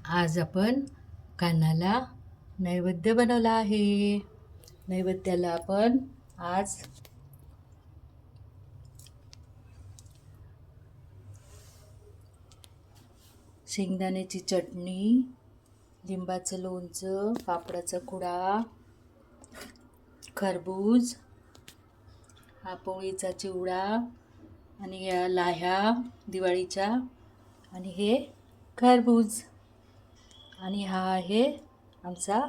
आज आपण कान्हाला नैवेद्य बनवला आहे. नैवेद्याला आपण आज शेंगदाण्याची चटणी, लिंबाचं लोणचं, पापडाचा कुडा, खरबूज, हा पोळीचा चिवडा आणि या लाह्या दिवाळीच्या, आणि हे खरबूज, आणि हा आहे आमचा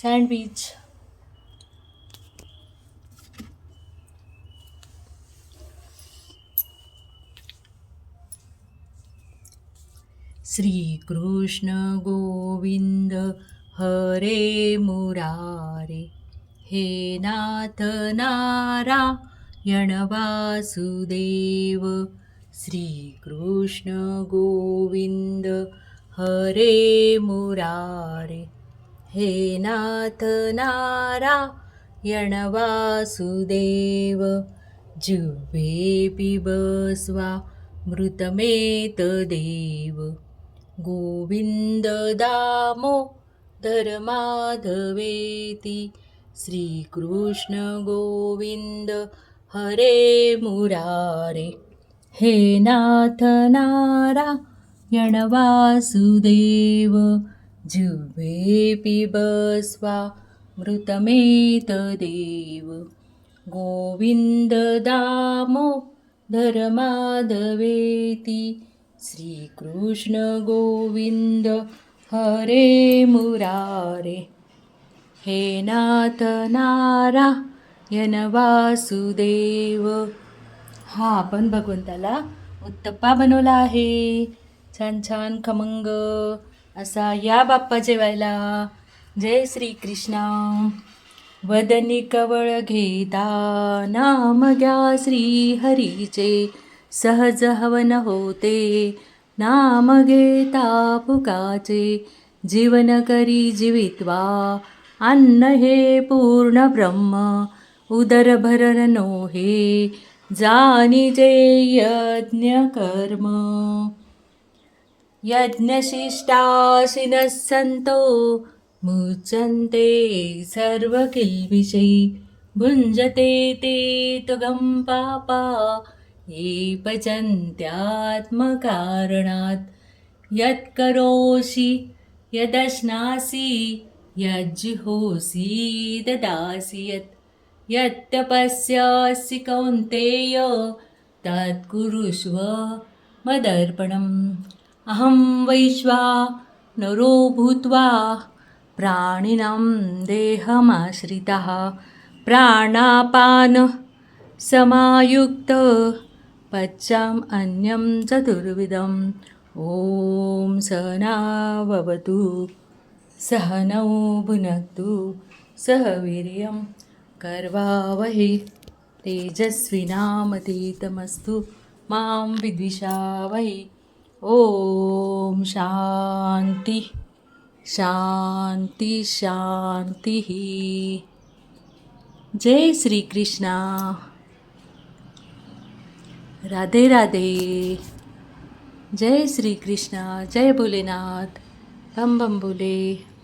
सँडविच. श्री कृष्ण गोविंद हरे मुरारे, हे नाथ नारायण वासुदेव. श्री कृष्ण गोविंद हरे मुरारे, हे नाथ नारायण वासुदेव. जिह्वे पिबस्वा मृतमेत देव, गोविंद दामोदर माधवेति. श्रीकृष्ण गोविंद हरे मुरारे, हे नाथ नारायण वासुदेव. जिह्वे पिबस्वा मृतमेत देव, गोविंद दामोदर माधवेति. श्रीकृष्ण गोविंद हरे मुरारे, हे नाथ नारायण वासुदेव. हा आपण भगवंताला उत्तप्पा बनवला आहे. छान छान खमंग असा. या बाप्पा जेवायला. जय श्री कृष्ण. वदनी कवळ घेता नाम घ्या श्री हरीचे, सहज हवन होते नाम घेता फुकाचे. जीवन करी जीवित्वा अन्न हे पूर्ण ब्रह्म, उदर भरण नोहे जानिजे यज्ञ कर्म. यज्ञशिष्टाशिनः सन्तो मुच्यन्ते सर्व किल्बिषै, भुञ्जते ते तुगं पापा ये पचन्त्यात्मकारणात्. यत्करोषि यदश्नासि यज्जुहोसि ददासि यत्, यत्तपस्यासि कौन्तेय तत्कुरुष्व मदर्पणम्. अहं वैश्वानरो भूत्वा प्राणिनां देहमाश्रितः, प्राणापान समायुक्त पच्चाम् अन्यं चतुर्विधम्. ॐ सहनाववतु सहनौ भुनक्तु सह वीर्यं करवावहै, तेजस्विनामधीतमस्तु मां विद्विषावहै. ओम शांती शांती शांती. जय श्री कृष्णा. राधे राधे. जय श्री कृष्णा. जय भोलेनाथ. बम बम भोले.